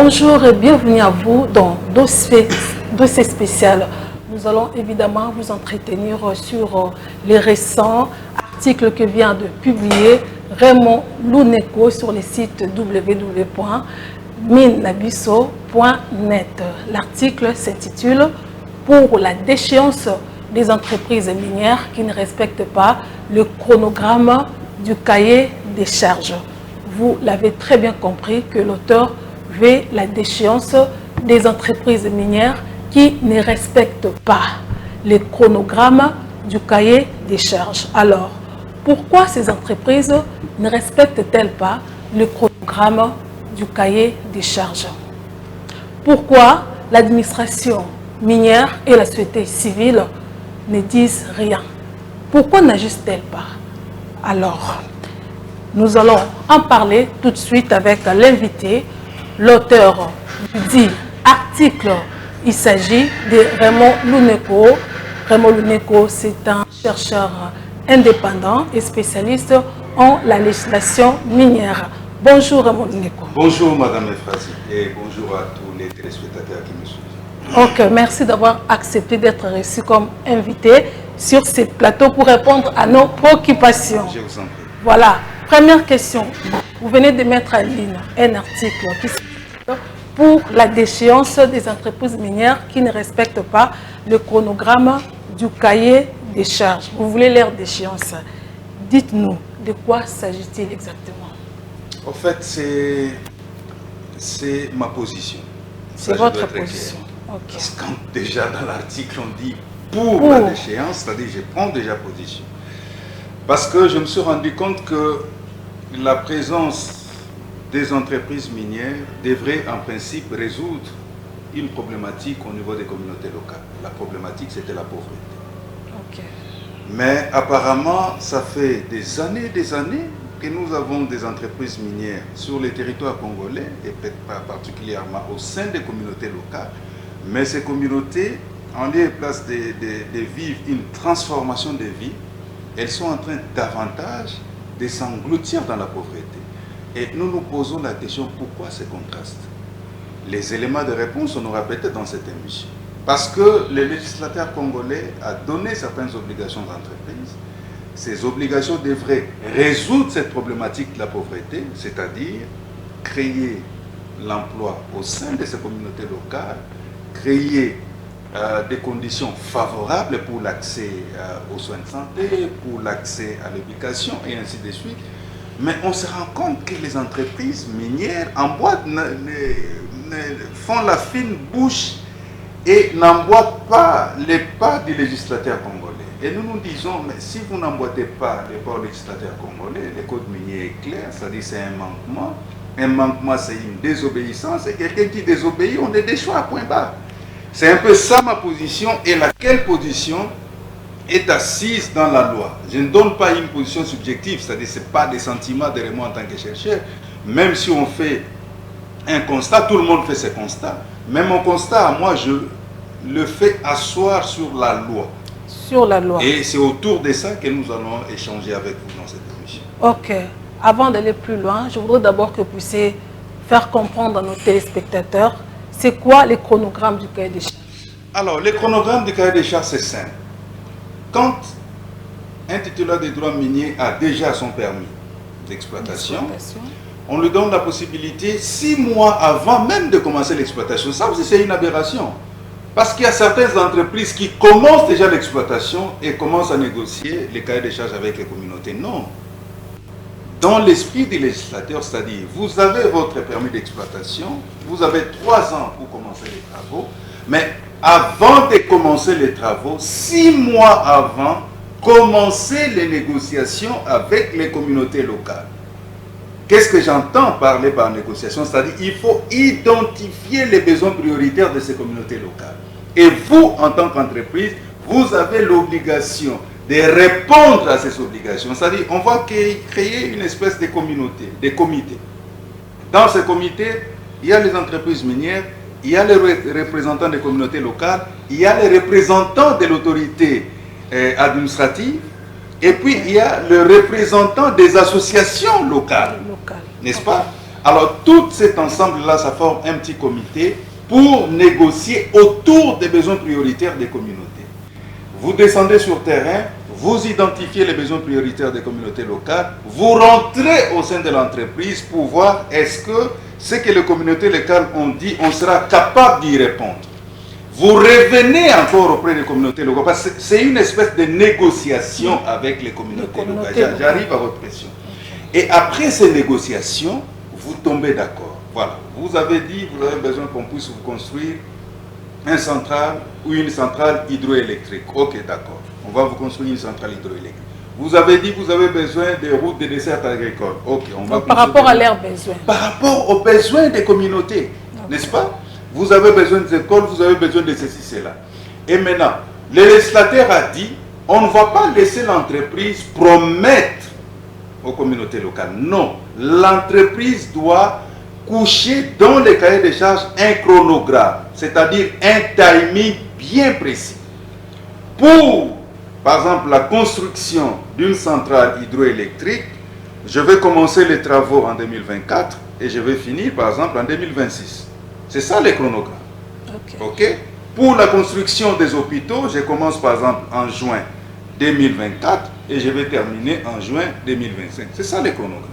Bonjour et bienvenue à vous dans Dossier spécial. Nous allons évidemment vous entretenir sur les récents articles que vient de publier Raymond Luneko sur le site www.minabiso.net. L'article s'intitule « Pour la déchéance des entreprises minières qui ne respectent pas le chronogramme du cahier des charges ». Vous l'avez très bien compris que l'auteur veut la déchéance des entreprises minières qui ne respectent pas le chronogramme du cahier des charges. Alors, pourquoi ces entreprises ne respectent-elles pas le chronogramme du cahier des charges? Pourquoi l'administration minière et la société civile ne disent rien? Pourquoi n'agissent-elles pas? Alors, nous allons en parler tout de suite avec l'invité, l'auteur du dit article. Il s'agit de Raymond Luneko. Raymond Luneko, c'est un chercheur indépendant et spécialiste en la législation minière. Bonjour Raymond Luneko. Bonjour Madame Efrazi et bonjour à tous les téléspectateurs qui me suivent. Ok, merci d'avoir accepté d'être reçu comme invité sur ce plateau pour répondre à nos préoccupations. Je vous en prie. Voilà. Première question, vous venez de mettre en ligne un article qui s'appelle « Pour la déchéance des entreprises minières qui ne respectent pas le chronogramme du cahier des charges ». Vous voulez leur déchéance. Dites-nous, de quoi s'agit-il exactement? En fait, c'est ma position. C'est votre position. Okay. Parce que quand déjà dans l'article on dit « pour la déchéance », c'est-à-dire je prends déjà position. Parce que je me suis rendu compte que la présence des entreprises minières devrait en principe résoudre une problématique au niveau des communautés locales. La problématique, c'était la pauvreté. Okay. Mais apparemment, ça fait des années que nous avons des entreprises minières sur les territoires congolais, et peut-être pas particulièrement au sein des communautés locales. Mais ces communautés, en lieu et place de vivre une transformation de vie, elles sont en train davantage de s'engloutir dans la pauvreté. Et nous nous posons la question, pourquoi ces contrastes? Les éléments de réponse, on aura peut-être dans cette émission. Parce que le législateur congolais a donné certaines obligations d'entreprise. Ces obligations devraient résoudre cette problématique de la pauvreté, c'est-à-dire créer l'emploi au sein de ces communautés locales, créer des conditions favorables pour l'accès aux soins de santé, pour l'accès à l'éducation et ainsi de suite. Mais on se rend compte que les entreprises minières emboîtent, font la fine bouche et n'emboîtent pas les pas du législateur congolais. Et nous nous disons, mais si vous n'emboîtez pas les pas du législateur congolais, le code minier est clair, c'est-à-dire c'est un manquement. Un manquement, c'est une désobéissance. Et quelqu'un qui désobéit, on est des choix, point barre. C'est un peu ça ma position, et laquelle position est assise dans la loi. Je ne donne pas une position subjective, c'est-à-dire que ce n'est pas des sentiments de moi en tant que chercheur. Même si on fait un constat, tout le monde fait ses constats. Mais mon constat, moi, je le fais asseoir sur la loi. Sur la loi. Et c'est autour de ça que nous allons échanger avec vous dans cette émission. Ok. Avant d'aller plus loin, je voudrais d'abord que vous puissiez faire comprendre à nos téléspectateurs c'est quoi les chronogrammes du cahier des charges. Alors, les chronogrammes du cahier des charges, c'est simple. Quand un titulaire des droits miniers a déjà son permis d'exploitation, on lui donne la possibilité 6 mois avant même de commencer l'exploitation. Ça aussi, c'est une aberration. Parce qu'il y a certaines entreprises qui commencent déjà l'exploitation et commencent à négocier les cahiers des charges avec les communautés. Non. Dans l'esprit du législateur, c'est-à-dire, vous avez votre permis d'exploitation, vous avez 3 ans pour commencer les travaux, mais avant de commencer les travaux, 6 mois avant, commencez les négociations avec les communautés locales. Qu'est-ce que j'entends parler par négociation? C'est-à-dire, il faut identifier les besoins prioritaires de ces communautés locales. Et vous, en tant qu'entreprise, vous avez l'obligation de répondre à ces obligations. C'est-à-dire, on va créer une espèce de communauté, des comités. Dans ces comités, il y a les entreprises minières, il y a les représentants des communautés locales, il y a les représentants de l'autorité administrative, et puis il y a le représentant des associations locales. N'est-ce pas? Alors, tout cet ensemble-là, ça forme un petit comité pour négocier autour des besoins prioritaires des communautés. Vous descendez sur terrain, vous identifiez les besoins prioritaires des communautés locales, vous rentrez au sein de l'entreprise pour voir est-ce que ce que les communautés locales ont dit, on sera capable d'y répondre. Vous revenez encore auprès des communautés locales, parce que c'est une espèce de négociation avec les communautés locales. J'arrive à votre question. Et après ces négociations, vous tombez d'accord. Voilà. Vous avez dit, vous avez besoin qu'on puisse vous construire une centrale ou une centrale hydroélectrique. Ok, d'accord. On va vous construire une centrale hydroélectrique. Vous avez dit, vous avez besoin des routes, des dessertes agricoles. Ok, on va. Donc, par rapport à leurs besoins. Par rapport aux besoins des communautés, n'est-ce pas? Vous avez besoin des écoles, vous avez besoin de ceci, cela. Et maintenant, le législateur a dit, on ne va pas laisser l'entreprise promettre aux communautés locales. Non, l'entreprise doit coucher dans les cahiers de charges un chronogramme, c'est-à-dire un timing bien précis. Pour, par exemple, la construction d'une centrale hydroélectrique, je vais commencer les travaux en 2024 et je vais finir, par exemple, en 2026. C'est ça les chronogrammes. Ok. Pour la construction des hôpitaux, je commence, par exemple, en juin 2024 et je vais terminer en juin 2025. C'est ça les chronogrammes.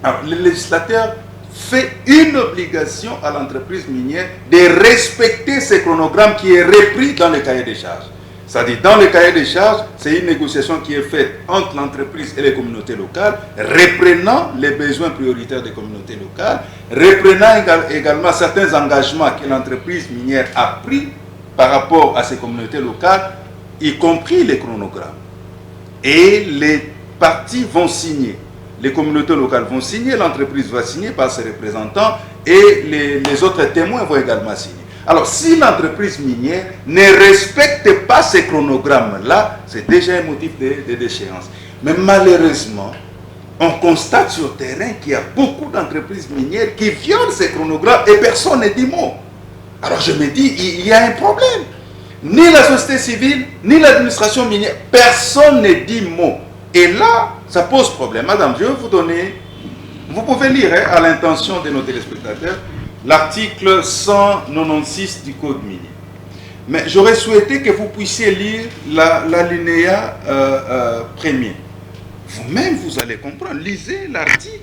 Alors, le législateur fait une obligation à l'entreprise minière de respecter ce chronogramme qui est repris dans le cahier des charges. C'est-à-dire, dans le cahier des charges, c'est une négociation qui est faite entre l'entreprise et les communautés locales, reprenant les besoins prioritaires des communautés locales, reprenant également certains engagements que l'entreprise minière a pris par rapport à ces communautés locales, y compris les chronogrammes. Et les parties vont signer. Les communautés locales vont signer, l'entreprise va signer par ses représentants et les autres témoins vont également signer. Alors, si l'entreprise minière ne respecte pas ces chronogrammes-là, c'est déjà un motif de déchéance. Mais malheureusement, on constate sur le terrain qu'il y a beaucoup d'entreprises minières qui violent ces chronogrammes et personne ne dit mot. Alors, je me dis, il y a un problème. Ni la société civile, ni l'administration minière, personne ne dit mot. Et là, ça pose problème. Madame, je vais vous donner, vous pouvez lire à l'intention de nos téléspectateurs, l'article 196 du Code minier. Mais j'aurais souhaité que vous puissiez lire l'alinéa premier. Vous-même, vous allez comprendre. Lisez l'article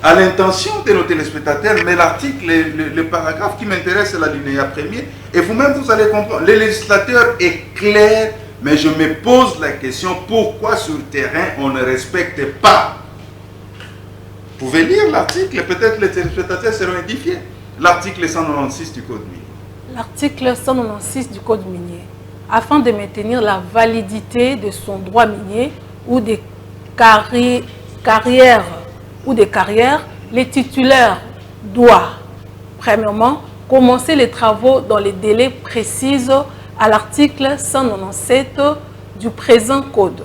à l'intention de nos téléspectateurs, mais l'article, le paragraphe qui m'intéresse, c'est l'alinéa premier. Et vous-même, vous allez comprendre. Le législateur est clair, mais je me pose la question, pourquoi sur le terrain, on ne respecte pas? Vous pouvez lire l'article, peut-être les téléspectateurs seront édifiés. L'article 196 du Code minier. L'article 196 du Code minier. Afin de maintenir la validité de son droit minier ou des carrières, les titulaires doivent, premièrement, commencer les travaux dans les délais précis à l'article 197 du présent Code.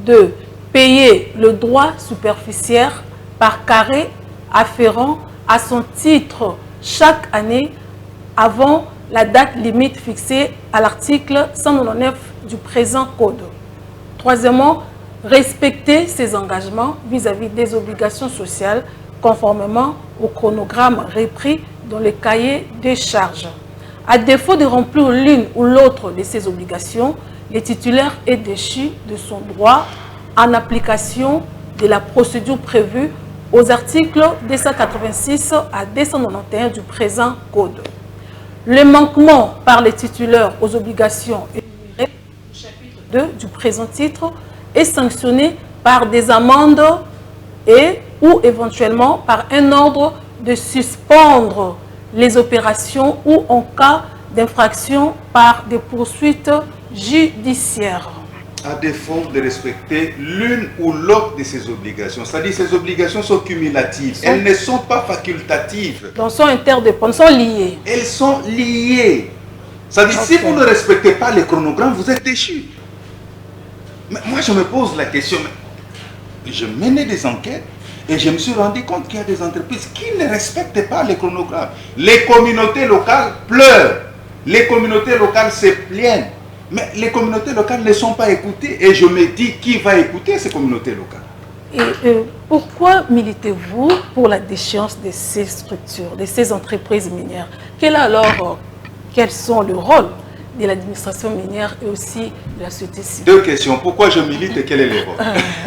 2. Payer le droit superficiaire par carré afférent à son titre chaque année avant la date limite fixée à l'article 199 du présent Code. Troisièmement, respecter ses engagements vis-à-vis des obligations sociales conformément au chronogramme repris dans le cahier des charges. À défaut de remplir l'une ou l'autre de ces obligations, le titulaire est déchu de son droit en application de la procédure prévue aux articles 286 à 291 du présent Code. Le manquement par les titulaires aux obligations énumérées au chapitre 2 du présent titre est sanctionné par des amendes et ou éventuellement par un ordre de suspendre les opérations ou en cas d'infraction par des poursuites judiciaires. À défaut de respecter l'une ou l'autre de ces obligations. C'est-à-dire que ces obligations sont cumulatives. Elles ne sont pas facultatives. Donc, sont interdépendantes, sont liées. Elles sont liées. C'est-à-dire si vous ne respectez pas les chronogrammes, vous êtes déchu. Mais moi, je me pose la question. Je menais des enquêtes et je me suis rendu compte qu'il y a des entreprises qui ne respectent pas les chronogrammes. Les communautés locales pleurent. Les communautés locales se plaignent. Mais les communautés locales ne sont pas écoutées. Et je me dis, qui va écouter ces communautés locales? Et pourquoi militez-vous pour la déchéance de ces structures, de ces entreprises minières? Quels sont le rôle de l'administration minière et aussi de la société civile? Deux questions. Pourquoi je milite et quel est le rôle?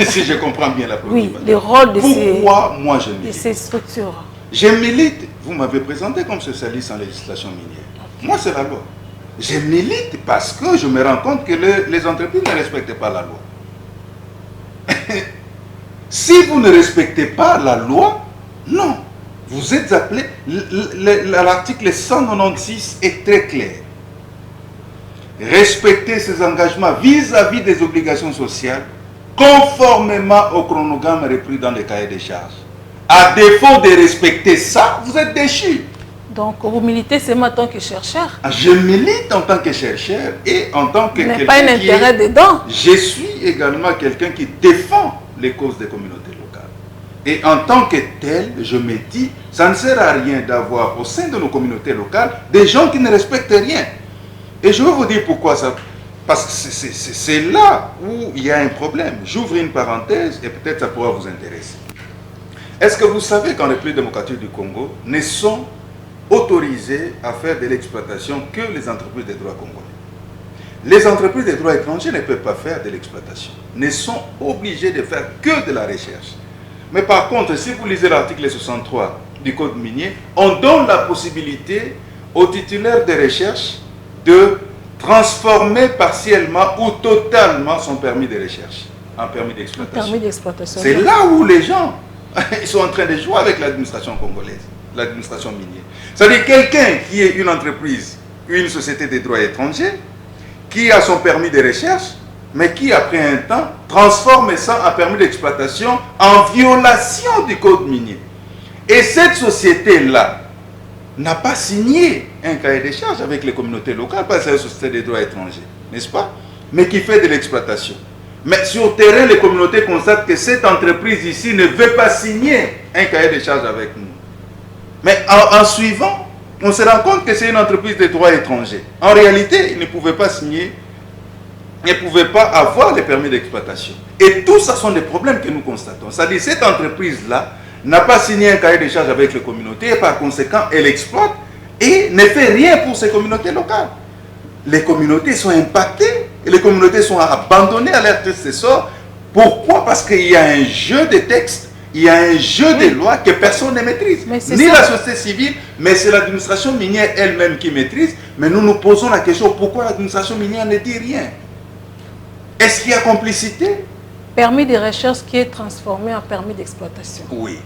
Si je comprends bien la première. Oui, le rôle de ces structures. Je milite, vous m'avez présenté comme socialiste en législation minière. Okay. Moi, c'est la loi. Je milite parce que je me rends compte que les entreprises ne respectent pas la loi. Si vous ne respectez pas la loi, non. Vous êtes appelé, l'article 196 est très clair. Respecter ses engagements vis-à-vis des obligations sociales conformément au chronogramme repris dans le cahier des charges. À défaut de respecter ça, vous êtes déchu. Donc, vous militez seulement en tant que chercheur? Je milite en tant que chercheur et en tant que quelqu'un pas un intérêt dedans. Je suis également quelqu'un qui défend les causes des communautés locales. Et en tant que tel, je me dis, ça ne sert à rien d'avoir au sein de nos communautés locales des gens qui ne respectent rien. Et je vais vous dire pourquoi ça. Parce que c'est là où il y a un problème. J'ouvre une parenthèse et peut-être ça pourra vous intéresser. Est-ce que vous savez qu'en République démocratique du Congo, ne sont autorisés à faire de l'exploitation que les entreprises de droit congolais? Les entreprises de droit étranger ne peuvent pas faire de l'exploitation, ne sont obligées de faire que de la recherche. Mais par contre, si vous lisez l'article 63 du Code minier, on donne la possibilité aux titulaires de recherche de transformer partiellement ou totalement son permis de recherche en permis d'exploitation. C'est là où les gens ils sont en train de jouer avec l'administration congolaise, l'administration minière. C'est-à-dire quelqu'un qui est une entreprise, une société de droit étranger, qui a son permis de recherche, mais qui, après un temps, transforme ça en permis d'exploitation en violation du code minier. Et cette société-là n'a pas signé un cahier de charges avec les communautés locales, parce que c'est une société de droit étranger, n'est-ce pas? Mais qui fait de l'exploitation. Mais sur le terrain, les communautés constatent que cette entreprise ici ne veut pas signer un cahier de charges avec nous. Mais en suivant, on se rend compte que c'est une entreprise de droit étranger. En réalité, ils ne pouvaient pas signer, ils ne pouvaient pas avoir les permis d'exploitation. Et tout ça sont des problèmes que nous constatons. C'est-à-dire cette entreprise-là n'a pas signé un cahier de charges avec les communautés et par conséquent, elle exploite et ne fait rien pour ces communautés locales. Les communautés sont impactées et les communautés sont abandonnées à leur triste sort. Pourquoi? Parce qu'il y a un jeu de textes, il y a un jeu de lois que personne ne maîtrise. Ni la société civile, mais c'est l'administration minière elle-même qui maîtrise. Mais nous nous posons la question, pourquoi l'administration minière ne dit rien? Est-ce qu'il y a complicité? Permis de recherche qui est transformé en permis d'exploitation. Oui.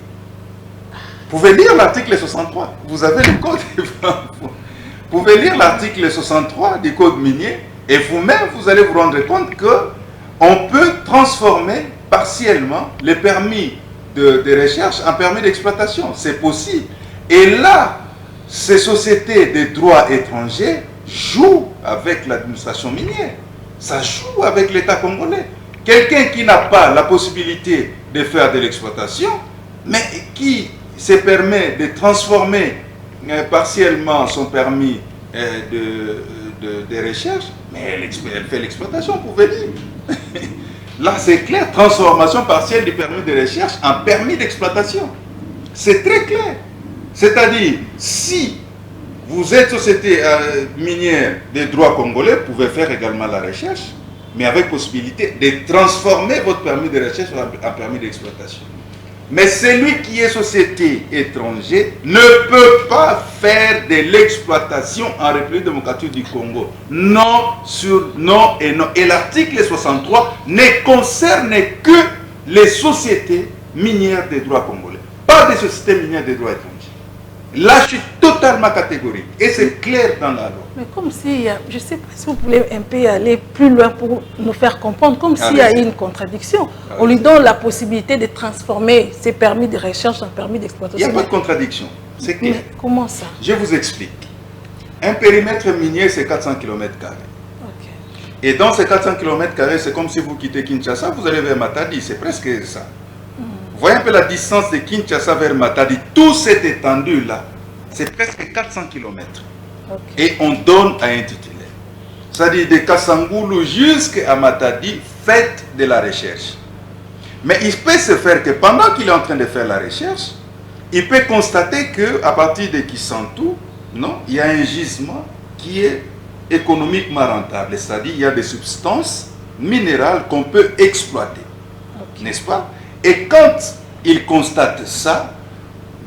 Vous pouvez lire l'article 63. Vous avez le code. Vous pouvez lire l'article 63 du code minier et vous-même, vous allez vous rendre compte qu'on peut transformer partiellement les permis de recherche en permis d'exploitation. C'est possible. Et là, ces sociétés de droit étranger jouent avec l'administration minière. Ça joue avec l'État congolais. Quelqu'un qui n'a pas la possibilité de faire de l'exploitation, mais qui se permet de transformer partiellement son permis de recherche, mais elle fait l'exploitation, vous pouvez dire. Là, c'est clair, transformation partielle du permis de recherche en permis d'exploitation. C'est très clair. C'est-à-dire, si vous êtes société minière de droit congolais, vous pouvez faire également la recherche, mais avec possibilité de transformer votre permis de recherche en permis d'exploitation. Mais celui qui est société étrangère ne peut pas faire de l'exploitation en République démocratique du Congo. Non sur non et non. Et l'article 63 ne concerne que les sociétés minières de droit congolais. Pas des sociétés minières de droit étranger. Là, je suis totalement catégorique. Et c'est clair dans la loi. Mais comme si, je ne sais pas si vous voulez un peu aller plus loin pour nous faire comprendre, comme s'il y a une contradiction. On lui donne la possibilité de transformer ses permis de recherche en permis d'exploitation. Il n'y a pas de contradiction. C'est clair. Mais comment ça? Je vous explique. Un périmètre minier, c'est 400 km². Okay. Et dans ces 400 km², c'est comme si vous quittez Kinshasa, vous allez vers Matadi. C'est presque ça. Vous voyez un peu la distance de Kinshasa vers Matadi. Tout cette étendue-là, c'est presque 400 km. Okay. Et on donne à un titulaire. C'est-à-dire de Kassangoulou jusqu'à Matadi, faites de la recherche. Mais il peut se faire que pendant qu'il est en train de faire la recherche, il peut constater qu'à partir de Kisantu, non, il y a un gisement qui est économiquement rentable. C'est-à-dire qu'il y a des substances minérales qu'on peut exploiter. Okay. N'est-ce pas? Et quand il constate ça,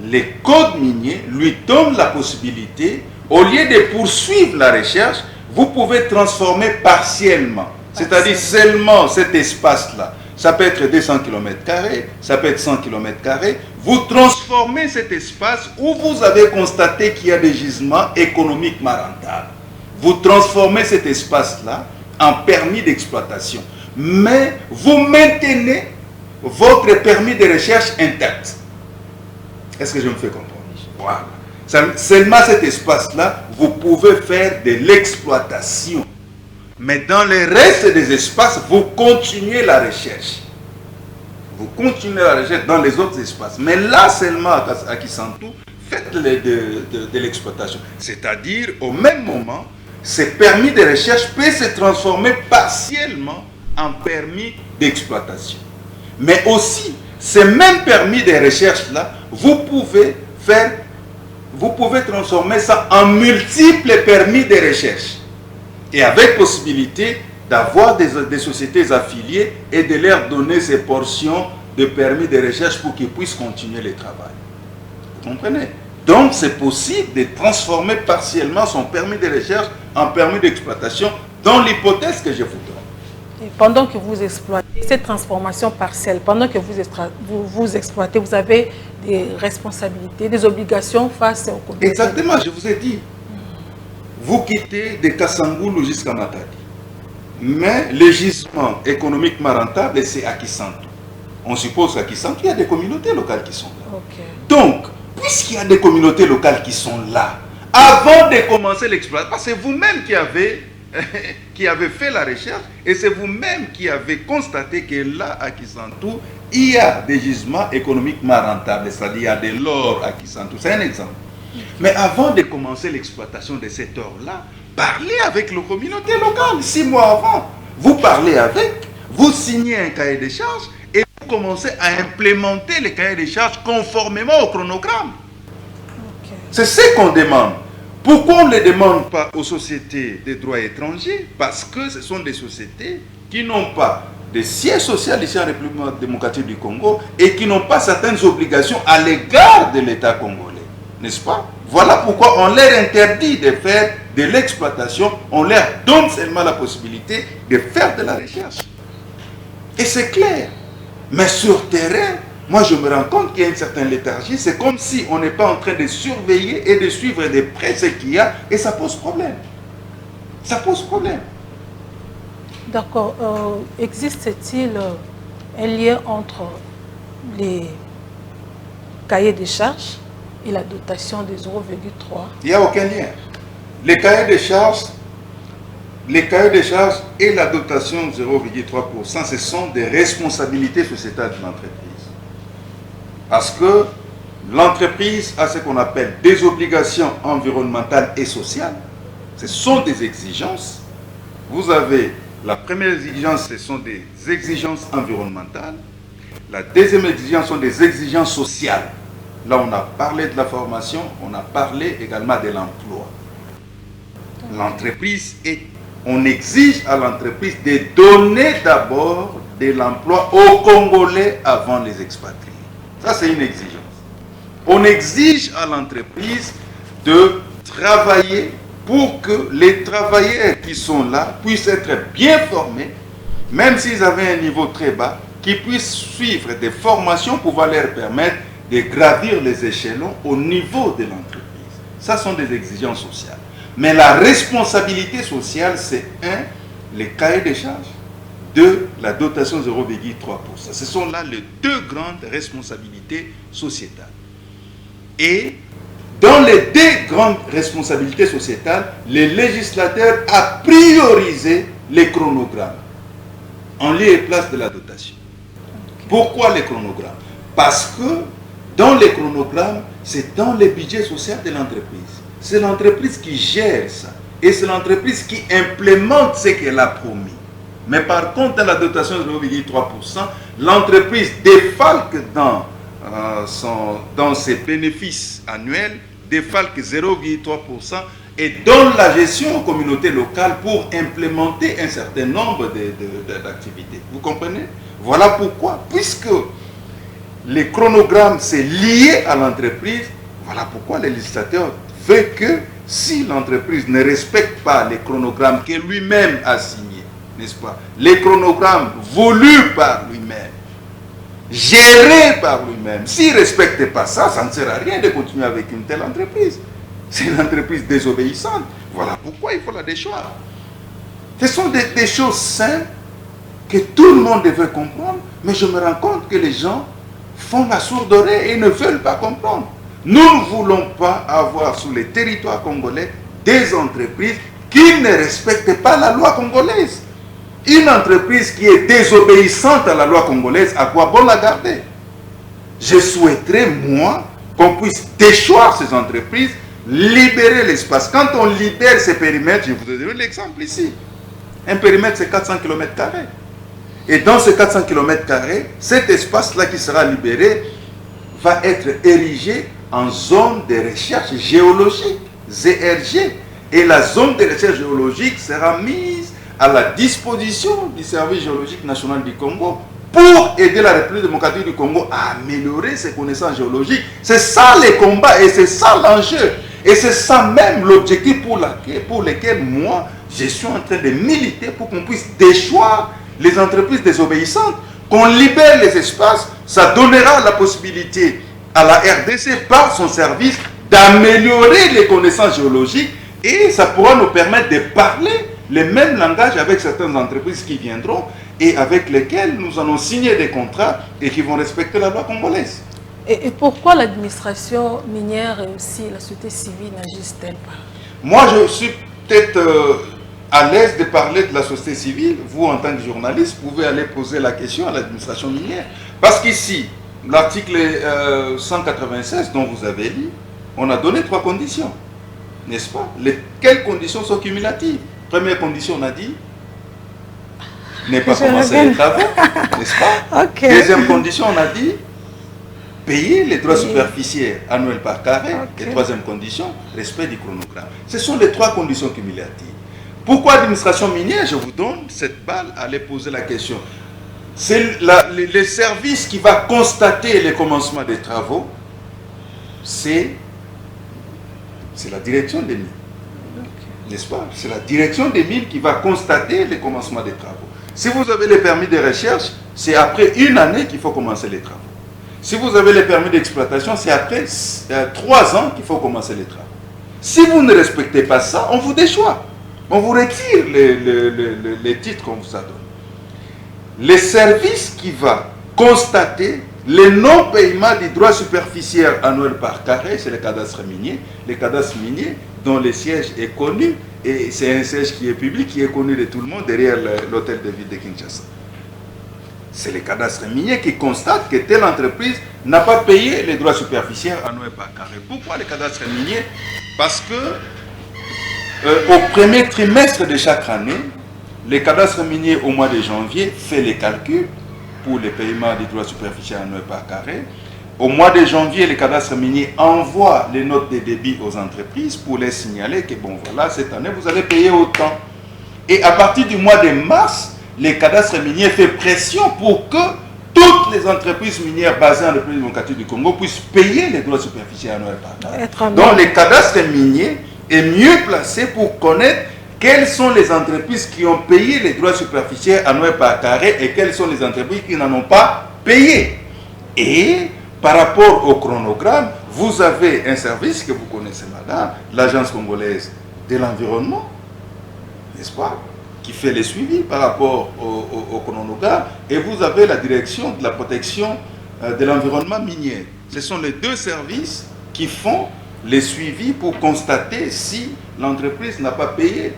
les codes miniers lui donnent la possibilité, au lieu de poursuivre la recherche, vous pouvez transformer partiellement. C'est-à-dire seulement cet espace-là. Ça peut être 200 km², ça peut être 100 km². Vous transformez cet espace où vous avez constaté qu'il y a des gisements économiquement rentables. Vous transformez cet espace-là en permis d'exploitation. Mais vous maintenez votre permis de recherche intact. Est-ce que je me fais comprendre? Voilà. Seulement cet espace-là, vous pouvez faire de l'exploitation. Mais dans le reste des espaces, vous continuez la recherche. Vous continuez la recherche dans les autres espaces. Mais là seulement, à Kisantu, faites de l'exploitation. C'est-à-dire, au même moment, ces permis de recherche peuvent se transformer partiellement en permis d'exploitation. Mais aussi, ces mêmes permis de recherche-là, vous pouvez transformer ça en multiples permis de recherche. Et avec possibilité d'avoir des sociétés affiliées et de leur donner ces portions de permis de recherche pour qu'ils puissent continuer le travail. Vous comprenez? Donc c'est possible de transformer partiellement son permis de recherche en permis d'exploitation dans l'hypothèse que je vous donne. Et pendant que vous exploitez cette transformation partielle, pendant que vous exploitez, vous avez des responsabilités, des obligations face aux communautés. Exactement, je vous ai dit. Vous quittez de Kassangoulou jusqu'à Matadi. Mais le gisement économiquement rentable, c'est à Kisantu. On suppose qu'à Kisantu, il y a des communautés locales qui sont là. Okay. Donc, puisqu'il y a des communautés locales qui sont là, avant de commencer l'exploitation, parce que c'est vous-même qui avez fait la recherche, et c'est vous-même qui avez constaté que là, à Kisantu, il y a des gisements économiquement rentables, c'est-à-dire il y a de l'or à Kisantu. C'est un exemple. Mais avant de commencer l'exploitation de cet or-là, parlez avec les communautés locales. 6 mois avant, vous parlez avec, vous signez un cahier de charges et vous commencez à implémenter le cahier de charges conformément au chronogramme. Okay. C'est ce qu'on demande. Pourquoi on ne le demande pas aux sociétés de droit étranger? Parce que ce sont des sociétés qui n'ont pas de siège social ici en République démocratique du Congo et qui n'ont pas certaines obligations à l'égard de l'État congolais. N'est-ce pas? Voilà pourquoi on leur interdit de faire de l'exploitation, on leur donne seulement la possibilité de faire de la recherche. Et c'est clair. Mais sur terrain, moi je me rends compte qu'il y a une certaine léthargie. C'est comme si on n'est pas en train de surveiller et de suivre de près ce qu'il y a, et ça pose problème. Ça pose problème. D'accord. Existe-t-il un lien entre les cahiers de charges et la dotation de 0,3? Il n'y a aucun lien. Les cahiers de charges et la dotation de 0,3%, ce sont des responsabilités sociétales de l'entreprise. Parce que l'entreprise a ce qu'on appelle des obligations environnementales et sociales. Ce sont des exigences. Vous avez la première exigence, ce sont des exigences environnementales. La deuxième exigence sont des exigences sociales. Là, on a parlé de la formation, on a parlé également de l'emploi. L'entreprise, on exige à l'entreprise de donner d'abord de l'emploi aux Congolais avant les expatriés. Ça, c'est une exigence. On exige à l'entreprise de travailler pour que les travailleurs qui sont là puissent être bien formés, même s'ils avaient un niveau très bas, qu'ils puissent suivre des formations pour leur permettre de gravir les échelons au niveau de l'entreprise. Ça sont des exigences sociales. Mais la responsabilité sociale, c'est 1, les cahiers de charges, 2, la dotation 0,3%. Ce sont là les 2 grandes responsabilités sociétales. Et dans les 2 grandes responsabilités sociétales, le législateur a priorisé les chronogrammes en lieu et place de la dotation. Pourquoi les chronogrammes? Parce que dans les chronogrammes, c'est dans le budget social de l'entreprise. C'est l'entreprise qui gère ça. Et c'est l'entreprise qui implémente ce qu'elle a promis. Mais par contre, dans la dotation de 0,3%, l'entreprise défalque dans ses bénéfices annuels, défalque 0,3% et donne la gestion aux communautés locales pour implémenter un certain nombre d'activités. Vous comprenez? Voilà pourquoi, puisque les chronogrammes, c'est lié à l'entreprise, voilà pourquoi le législateur veut que si l'entreprise ne respecte pas les chronogrammes que lui-même a signés, n'est-ce pas? Les chronogrammes voulus par lui-même, gérés par lui-même, s'il ne respecte pas ça, ça ne sert à rien de continuer avec une telle entreprise. C'est une entreprise désobéissante. Voilà pourquoi il faut la déchoir. Ce sont des choses simples que tout le monde devrait comprendre, mais je me rends compte que les gens font la sourde oreille et ne veulent pas comprendre. Nous ne voulons pas avoir sur les territoires congolais des entreprises qui ne respectent pas la loi congolaise. Une entreprise qui est désobéissante à la loi congolaise, à quoi bon la garder? Je souhaiterais, moi, qu'on puisse déchoir ces entreprises, libérer l'espace. Quand on libère ces périmètres, je vous ai donné l'exemple ici. Un périmètre, c'est 400 km². Et dans ces 400 km², cet espace-là qui sera libéré va être érigé en zone de recherche géologique, ZRG. Et la zone de recherche géologique sera mise à la disposition du Service géologique national du Congo pour aider la République démocratique du Congo à améliorer ses connaissances géologiques. C'est ça les combats et c'est ça l'enjeu. Et c'est ça même l'objectif pour lequel moi, je suis en train de militer pour qu'on puisse déchoir les entreprises désobéissantes, qu'on libère les espaces. Ça donnera la possibilité à la RDC par son service d'améliorer les connaissances géologiques et ça pourra nous permettre de parler le même langage avec certaines entreprises qui viendront et avec lesquelles nous allons signer des contrats et qui vont respecter la loi congolaise. Et pourquoi l'administration minière et aussi la société civile n'agissent-elles pas? Moi, je suis peut-être à l'aise de parler de la société civile. Vous, en tant que journaliste, pouvez aller poser la question à l'administration minière. Parce qu'ici, l'article 196 dont vous avez lu, on a donné 3 conditions, n'est-ce pas? Quelles conditions sont cumulatives? Première condition, on a dit ne pas commencer les travaux, n'est-ce pas? Okay. Deuxième condition, on a dit payer les droits superficiels annuels par carré. Okay. Et troisième condition, respect du chronogramme. Ce sont les 3 conditions cumulatives. Pourquoi l'administration minière? Je vous donne cette balle, allez poser la question. C'est le service qui va constater le commencement des travaux, c'est la direction des mines. Okay. N'est-ce pas? C'est la direction des mines qui va constater le commencement des travaux. Si vous avez le permis de recherche, c'est après 1 année qu'il faut commencer les travaux. Si vous avez le permis d'exploitation, c'est après 3 ans qu'il faut commencer les travaux. Si vous ne respectez pas ça, on vous déchoit. On vous retire les titres qu'on vous a donnés. Le service qui va constater le non-paiement du droit superficiel annuel par carré, c'est le cadastre minier. Le cadastre minier dont le siège est connu, et c'est un siège qui est public, qui est connu de tout le monde derrière l'hôtel de ville de Kinshasa. C'est le cadastre minier qui constate que telle entreprise n'a pas payé les droits superficiels annuels par carré. Pourquoi le cadastre minier? Parce que au premier trimestre de chaque année, le cadastre minier au mois de janvier fait les calculs pour le paiement des droits superficiels annuels par carré. Au mois de janvier, le cadastre minier envoie les notes de débit aux entreprises pour les signaler que bon voilà, cette année vous allez payer autant. Et à partir du mois de mars, le cadastre minier fait pression pour que toutes les entreprises minières basées en République démocratique du Congo puissent payer les droits superficiels annuels par carré. Donc le cadastre minier est mieux placé pour connaître quelles sont les entreprises qui ont payé les droits superficiels annuels par carré et quelles sont les entreprises qui n'en ont pas payé. Et par rapport au chronogramme, vous avez un service que vous connaissez, madame, l'Agence congolaise de l'environnement, n'est-ce pas, qui fait les suivis par rapport au chronogramme, et vous avez la direction de la protection de l'environnement minier. Ce sont les 2 services qui font les suivis pour constater si l'entreprise n'a pas payé,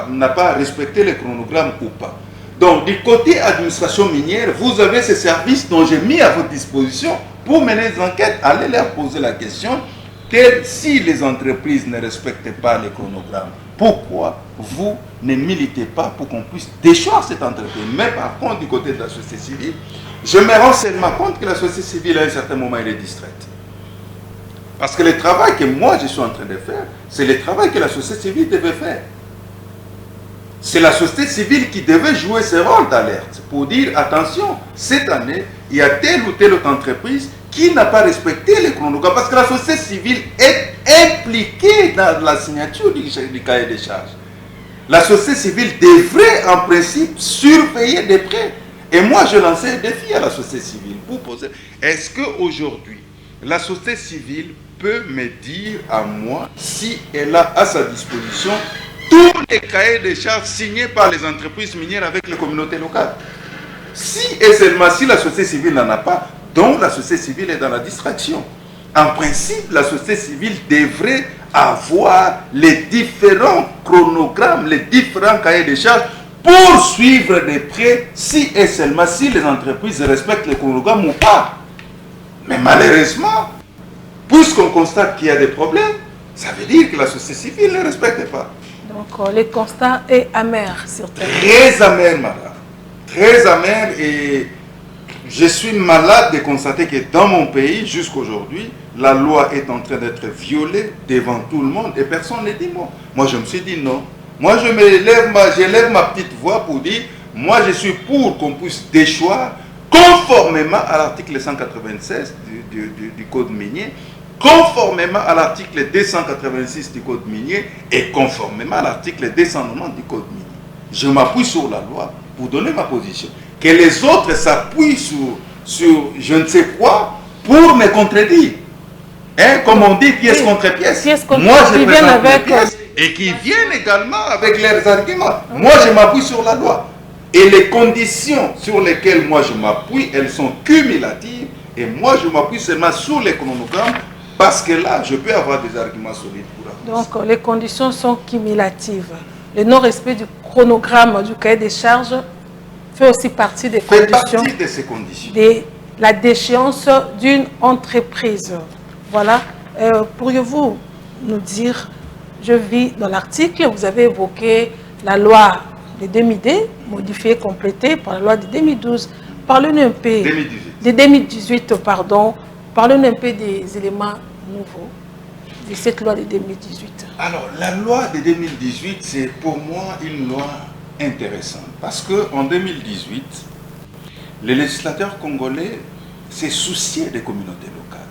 n'a pas respecté le chronogramme ou pas. Donc, du côté administration minière, vous avez ces services dont j'ai mis à votre disposition pour mener des enquêtes. Allez leur poser la question que si les entreprises ne respectent pas les chronogrammes, pourquoi vous ne militez pas pour qu'on puisse déchoir cette entreprise? Mais par contre, du côté de la société civile, je me rends seulement compte que la société civile, à un certain moment, elle est distraite. Parce que le travail que moi, je suis en train de faire, c'est le travail que la société civile devait faire. C'est la société civile qui devait jouer ce rôle d'alerte pour dire, attention, cette année, il y a telle ou telle autre entreprise qui n'a pas respecté les chronogramme. Parce que la société civile est impliquée dans la signature du cahier des charges. La société civile devrait, en principe, surveiller de près. Et moi, je lançais un défi à la société civile pour poser, est-ce qu'aujourd'hui, la société civile peut me dire à moi si elle a à sa disposition tous les cahiers de charges signés par les entreprises minières avec les communautés locales? Si et seulement si la société civile n'en a pas, donc la société civile est dans la distraction. En principe, la société civile devrait avoir les différents chronogrammes, les différents cahiers de charges pour suivre de près si et seulement si les entreprises respectent les chronogrammes ou pas. Mais malheureusement, puisqu'on constate qu'il y a des problèmes, ça veut dire que la société civile ne respecte pas. Donc, le constat est amer, certainement. Très amer, madame. Très amer, et je suis malade de constater que dans mon pays, jusqu'aujourd'hui, la loi est en train d'être violée devant tout le monde et personne ne dit non. Moi, je me suis dit non. Moi, je lève ma petite voix pour dire, moi, je suis pour qu'on puisse déchoir conformément à l'article 196 du Code minier, conformément à l'article 286 du Code minier et conformément à l'article 290 du Code minier. Je m'appuie sur la loi pour donner ma position. Que les autres s'appuient sur je ne sais quoi pour me contredire. Hein, comme on dit, pièce contre pièce. Moi, je présente mes pièces et qui viennent également avec leurs arguments. Moi, je m'appuie sur la loi. Et les conditions sur lesquelles moi je m'appuie, elles sont cumulatives. Et moi, je m'appuie seulement sur les chronogrammes parce que là, je peux avoir des arguments solides pour avancer. Donc, les conditions sont cumulatives. Le non-respect du chronogramme du cahier des charges fait aussi partie des conditions, de ces conditions. De la déchéance d'une entreprise. Voilà. Pourriez-vous nous dire, je vis dans l'article, vous avez évoqué la loi de 2000D, modifiée, complétée par la loi de 2012. Parlez-nous un peu 2018, pardon. Parlez-nous un peu des éléments nouveaux de cette loi de 2018. Alors, la loi de 2018, c'est pour moi une loi intéressante. Parce qu'en 2018, les législateurs congolais s'est soucié des communautés locales.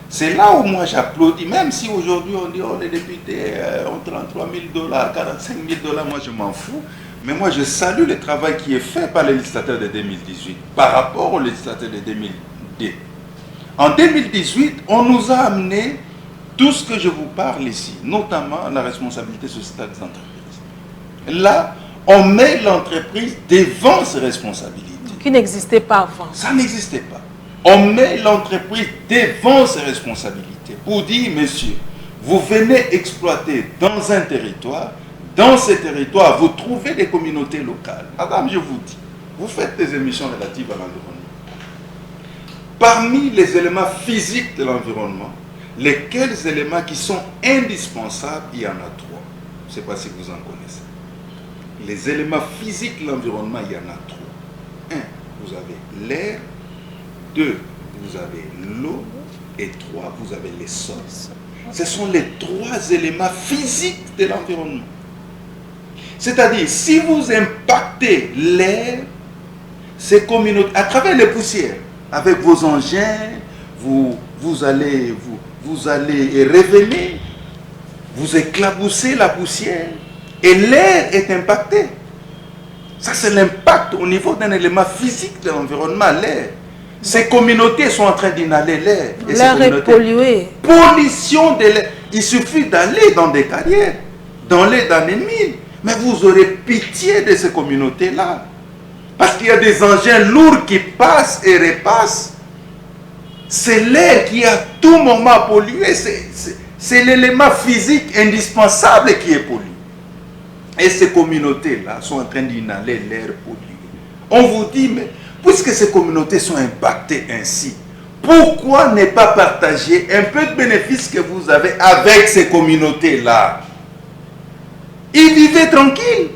C'est là où moi j'applaudis, même si aujourd'hui on dit oh, les députés ont 33 000 $, 45 000 $, moi je m'en fous. Mais moi je salue le travail qui est fait par les législateurs de 2018 par rapport aux législateurs de 2010. En 2018, on nous a amené tout ce que je vous parle ici, notamment la responsabilité sociétale des entreprises. Là, on met l'entreprise devant ses responsabilités. Qui n'existait pas avant. Ça n'existait pas. On met l'entreprise devant ses responsabilités pour dire, monsieur, vous venez exploiter dans un territoire, dans ce territoire, vous trouvez des communautés locales. Madame, je vous dis, vous faites des émissions relatives à l'environnement. Parmi les éléments physiques de l'environnement, lesquels éléments qui sont indispensables, il y en a trois. Je ne sais pas si vous en connaissez. Les éléments physiques de l'environnement, il y en a trois. Un, vous avez l'air. Deux, vous avez l'eau. Et trois, vous avez les sols. Ce sont les trois éléments physiques de l'environnement. C'est-à-dire, si vous impactez l'air, ces communautés, à travers les poussières, avec vos engins, vous allez revenir, vous éclaboussez la poussière et l'air est impacté. Ça, c'est l'impact au niveau d'un élément physique de l'environnement, l'air. Ces communautés sont en train d'inhaler l'air. L'air est pollué. Pollution de l'air. Il suffit d'aller dans des carrières, d'aller dans les mines, mais vous aurez pitié de ces communautés-là. Parce qu'il y a des engins lourds qui passent et repassent. C'est l'air qui à tout moment pollué. C'est l'élément physique indispensable qui est pollué. Et ces communautés-là sont en train d'inhaler l'air pollué. On vous dit, mais puisque ces communautés sont impactées ainsi, pourquoi ne pas partager un peu de bénéfices que vous avez avec ces communautés-là? Ils vivaient tranquilles.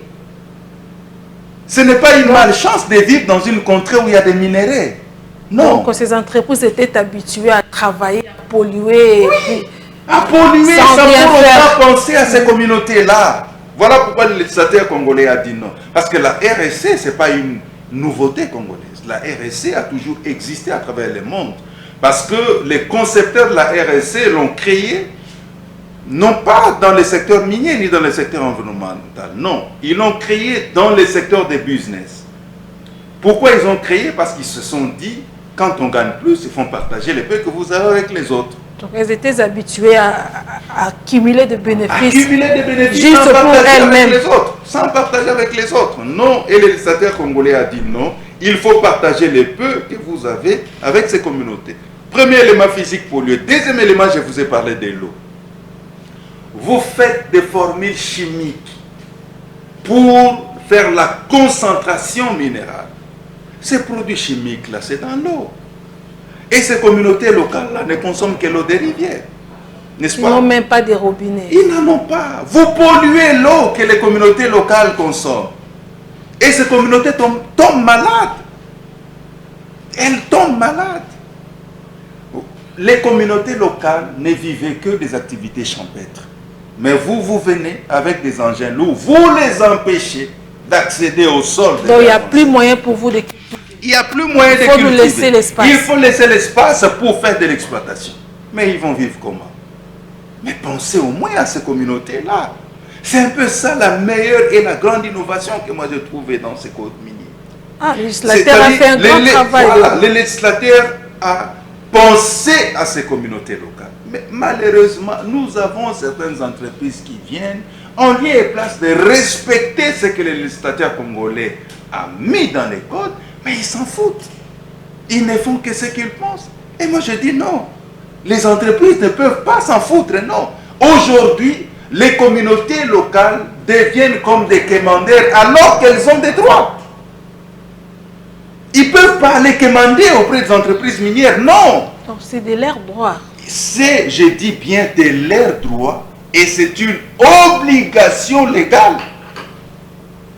Ce n'est pas une malchance de vivre dans une contrée où il y a des minéraux. Non. Donc ces entreprises étaient habituées à travailler, à polluer. Oui, à polluer sans pour penser à ces communautés-là. Voilà pourquoi le législateur congolais a dit non. Parce que la RSC, ce n'est pas une nouveauté congolaise. La RSC a toujours existé à travers le monde. Parce que les concepteurs de la RSC l'ont créée, non pas dans le secteur minier ni dans le secteur environnemental. Non, ils l'ont créé dans le secteur des business. Pourquoi ils ont créé? Parce qu'ils se sont dit, quand on gagne plus, ils font partager les peu que vous avez avec les autres. Donc elles étaient habituées à accumuler des bénéfices. Accumuler des bénéfices juste sans pour elles-mêmes. Sans partager avec les autres. Non, et le législateur congolais a dit non. Il faut partager les peu que vous avez avec ces communautés. Premier élément physique pollué. Deuxième élément, je vous ai parlé de l'eau. Vous faites des formules chimiques pour faire la concentration minérale. Ces produits chimiques-là, c'est dans l'eau. Et ces communautés locales-là ne consomment que l'eau des rivières. N'est-ce pas? Ils n'ont même pas de robinets. Ils n'en ont pas. Vous polluez l'eau que les communautés locales consomment. Et ces communautés tombent malades. Elles tombent malades. Les communautés locales ne vivaient que des activités champêtres. Mais vous venez avec des engins lourds, vous les empêchez d'accéder au sol. Donc il n'y a plus moyen pour vous de cultiver. Il n'y a plus moyen de cultiver. Il faut nous laisser l'espace. Il faut laisser l'espace pour faire de l'exploitation. Mais ils vont vivre comment? Mais pensez au moins à ces communautés-là. C'est un peu ça la meilleure et la grande innovation que moi j'ai trouvée dans ces codes miniers. Ah, le législateur a fait un grand travail. Voilà, le législateur a pensé à ces communautés locales. Mais malheureusement, nous avons certaines entreprises qui viennent en lieu et place de respecter ce que le législateur congolais a mis dans les codes, mais ils s'en foutent. Ils ne font que ce qu'ils pensent. Et moi je dis non. Les entreprises ne peuvent pas s'en foutre, non. Aujourd'hui, les communautés locales deviennent comme des quémandeurs alors qu'elles ont des droits. Ils ne peuvent pas les quémander auprès des entreprises minières, non. Donc c'est de leurs droits. C'est, je dis bien, de leurs droits et c'est une obligation légale.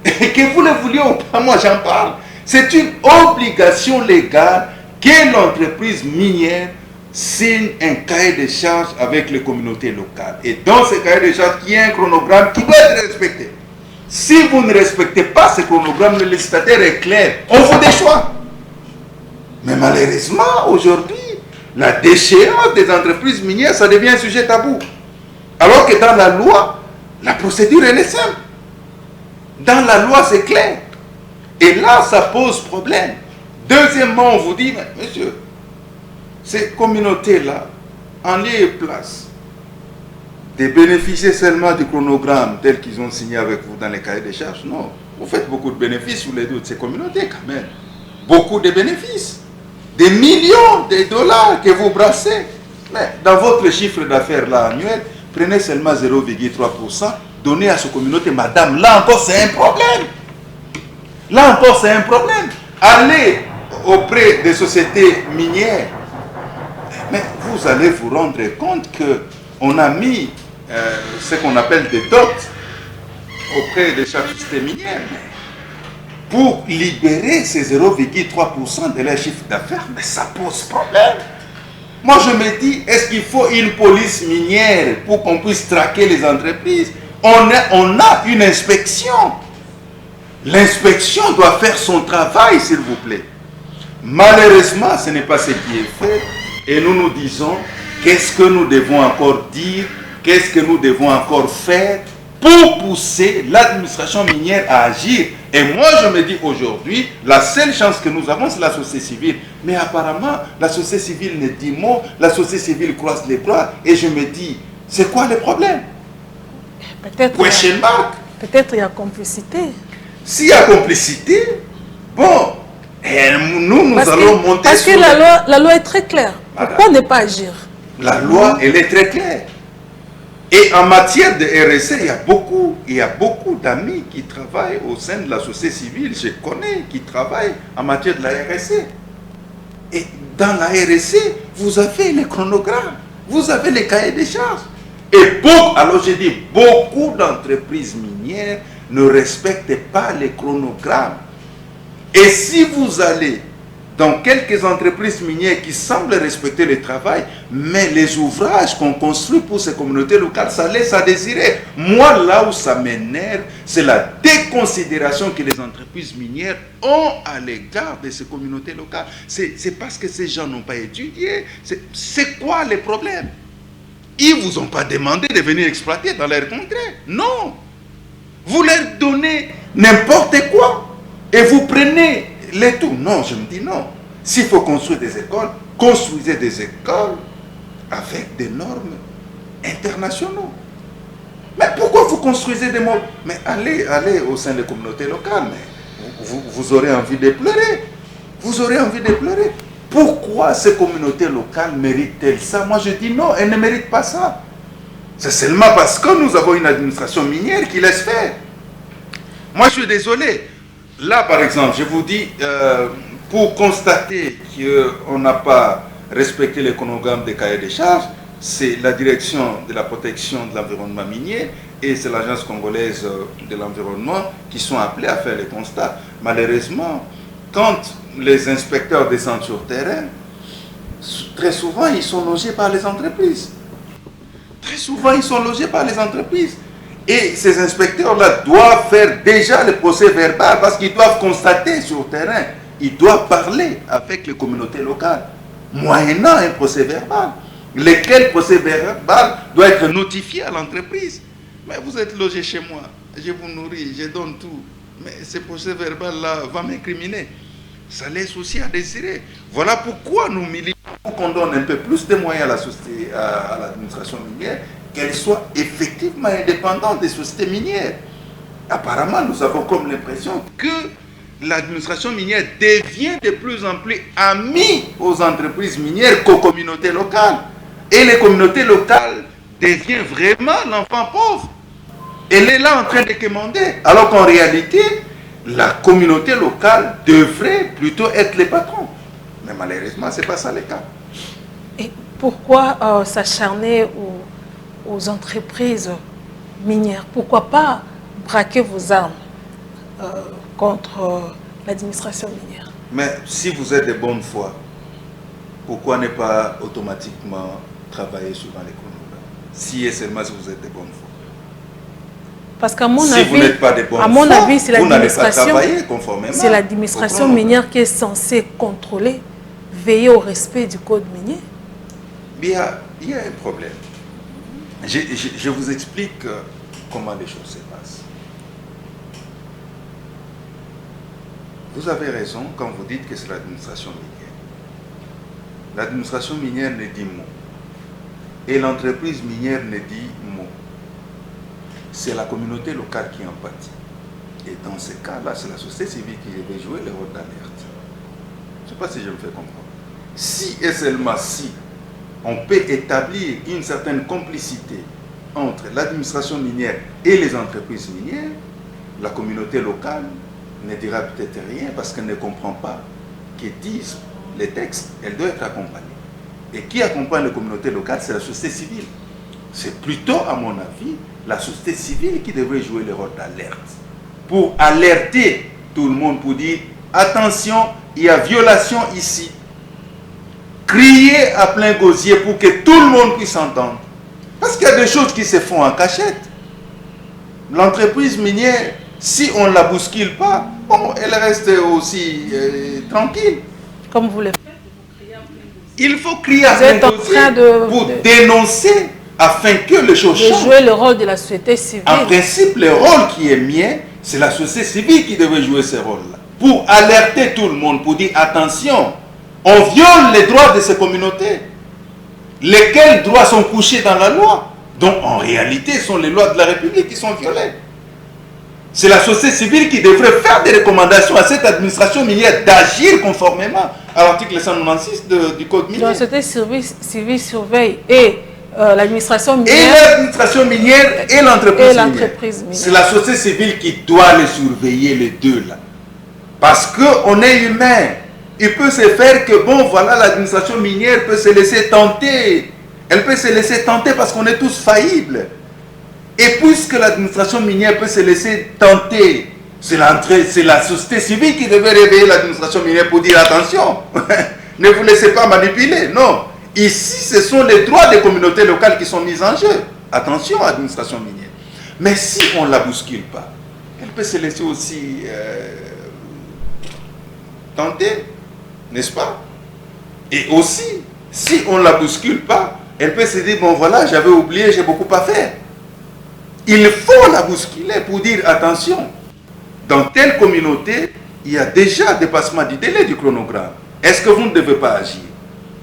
Et que vous le vouliez ou pas, moi j'en parle. C'est une obligation légale que l'entreprise minière signe un cahier de charges avec les communautés locales. Et dans ce cahier de charges, il y a un chronogramme qui doit être respecté. Si vous ne respectez pas ce chronogramme, le législateur est clair. On vous déchoit. Mais malheureusement, aujourd'hui, la déchéance des entreprises minières, ça devient un sujet tabou. Alors que dans la loi, la procédure elle est simple. Dans la loi, c'est clair. Et là, ça pose problème. Deuxièmement, on vous dit, monsieur, ces communautés-là, en lieu et place de bénéficier seulement du chronogramme tel qu'ils ont signé avec vous dans les cahiers de charges, non. Vous faites beaucoup de bénéfices sous les doutes. Ces communautés, quand même. Beaucoup de bénéfices. Des millions de dollars que vous brassez. Mais dans votre chiffre d'affaires là annuel, prenez seulement 0,3%, donnez à ces communautés, madame, là encore c'est un problème. Là encore c'est un problème. Allez auprès des sociétés minières. Mais vous allez vous rendre compte qu'on a mis ce qu'on appelle des dots auprès des chaque société minière pour libérer ces 0,3% de leur chiffre d'affaires. Mais ça pose problème. Moi je me dis, est-ce qu'il faut une police minière pour qu'on puisse traquer les entreprises? On a une inspection. L'inspection doit faire son travail, s'il vous plaît. Malheureusement, ce n'est pas ce qui est fait. Et nous nous disons, qu'est-ce que nous devons encore dire? Qu'est-ce que nous devons encore faire pour pousser l'administration minière à agir? Et moi, je me dis aujourd'hui, la seule chance que nous avons, c'est la société civile. Mais apparemment, la société civile ne dit mot, la société civile croise les bras. Et je me dis, c'est quoi le problème? Peut-être il y a complicité. S'il y a complicité, bon, nous allons monter parce que la loi est très claire. Pourquoi ne pas agir? La loi, elle est très claire. Et en matière de RSC, il y a beaucoup d'amis qui travaillent au sein de la société civile, je connais, qui travaillent en matière de la RSC. Et dans la RSC, vous avez les chronogrammes, vous avez les cahiers des charges. Alors j'ai dit, beaucoup d'entreprises minières ne respectent pas les chronogrammes. Et si vous allez dans quelques entreprises minières qui semblent respecter le travail, mais les ouvrages qu'on construit pour ces communautés locales, ça laisse à désirer. Moi, là où ça m'énerve, c'est la déconsidération que les entreprises minières ont à l'égard de ces communautés locales. C'est parce que ces gens n'ont pas étudié. C'est quoi les problèmes? Ils ne vous ont pas demandé de venir exploiter dans leur contrée. Non. Vous leur donnez n'importe quoi et vous prenez les tout. Non, je me dis non. S'il faut construire des écoles, construisez des écoles avec des normes internationales. Mais pourquoi vous construisez des mots? Mais allez au sein des communautés locales. Mais vous aurez envie de pleurer. Vous aurez envie de pleurer. Pourquoi ces communautés locales méritent-elles ça? Moi je dis non, elles ne méritent pas ça. C'est seulement parce que nous avons une administration minière qui laisse faire. Moi je suis désolé. Là par exemple, je vous dis, pour constater qu'on n'a pas respecté le chronogramme des cahiers des charges, c'est la direction de la protection de l'environnement minier et c'est l'agence congolaise de l'environnement qui sont appelés à faire les constats. Malheureusement, quand les inspecteurs descendent sur terrain, très souvent ils sont logés par les entreprises. Très souvent ils sont logés par les entreprises. Et ces inspecteurs-là doivent faire déjà le procès verbal parce qu'ils doivent constater sur terrain. Ils doivent parler avec les communautés locales, moyennant un procès verbal. Lequel procès verbal doit être notifié à l'entreprise. Mais vous êtes logé chez moi, je vous nourris, je donne tout. Mais ce procès verbal-là va m'incriminer. Ça laisse aussi à désirer. Voilà pourquoi nous militons pour qu'on donne un peu plus de moyens à la société, à l'administration minière, qu'elle soit effectivement indépendante des sociétés minières. Apparemment, nous avons comme l'impression que l'administration minière devient de plus en plus amie aux entreprises minières qu'aux communautés locales. Et les communautés locales deviennent vraiment l'enfant pauvre. Elle est là en train de commander. Alors qu'en réalité, la communauté locale devrait plutôt être les patrons. Mais malheureusement, ce n'est pas ça le cas. Et pourquoi s'acharner aux entreprises minières? Pourquoi pas braquer vos armes contre l'administration minière? Mais si vous êtes de bonne foi, pourquoi ne pas automatiquement travailler suivant les chronogrammes? Si et seulement si vous êtes de bonne foi. Parce qu'à mon si avis, vous n'êtes pas de bonne à mon foi, avis, c'est l'administration minière qui est censée contrôler, veiller au respect du code minier. Il y a un problème. Je vous explique comment les choses se passent. Vous avez raison quand vous dites que c'est l'administration minière. L'administration minière ne dit mot. Et l'entreprise minière ne dit mot. C'est la communauté locale qui en pâtit. Et dans ce cas-là, c'est la société civile qui devait jouer le rôle d'alerte. Je ne sais pas si je me fais comprendre. Si et seulement si on peut établir une certaine complicité entre l'administration minière et les entreprises minières, la communauté locale ne dira peut-être rien parce qu'elle ne comprend pas que disent les textes. Elle doit être accompagnée. Et qui accompagne la communauté locale, c'est la société civile. C'est plutôt, à mon avis, la société civile qui devrait jouer le rôle d'alerte. Pour alerter tout le monde, pour dire, attention, il y a violation ici. Crier à plein gosier pour que tout le monde puisse entendre. Parce qu'il y a des choses qui se font en cachette. L'entreprise minière, si on ne la bouscule pas, bon, elle reste aussi tranquille. Comme vous le faites, il faut crier à plein gosier pour dénoncer afin que les choses changent. Jouer le rôle de la société civile. En principe, le rôle qui est mien, c'est la société civile qui devait jouer ce rôle-là. Pour alerter tout le monde, pour dire attention, on viole les droits de ces communautés. Lesquels droits sont couchés dans la loi? Donc en réalité, ce sont les lois de la République qui sont violées. C'est la société civile qui devrait faire des recommandations à cette administration minière d'agir conformément à l'article 196 du Code minier. La société civile surveille et l'administration minière. Et l'administration minière et l'entreprise minière. C'est la société civile qui doit les surveiller, les deux là. Parce qu'on est humain. Il peut se faire que, bon, voilà, l'administration minière peut se laisser tenter Elle peut se laisser tenter parce qu'on est tous faillibles. Et puisque l'administration minière peut se laisser tenter, c'est la société civile qui devait réveiller l'administration minière pour dire attention, ne vous laissez pas manipuler. Non, ici ce sont les droits des communautés locales qui sont mis en jeu. Attention, administration minière. Mais si on ne la bouscule pas, elle peut se laisser aussi tenter, n'est-ce pas? Et aussi, si on ne la bouscule pas, elle peut se dire, bon voilà, j'avais oublié, j'ai beaucoup à faire. Il faut la bousculer pour dire, attention, dans telle communauté, il y a déjà dépassement du délai du chronogramme. Est-ce que vous ne devez pas agir?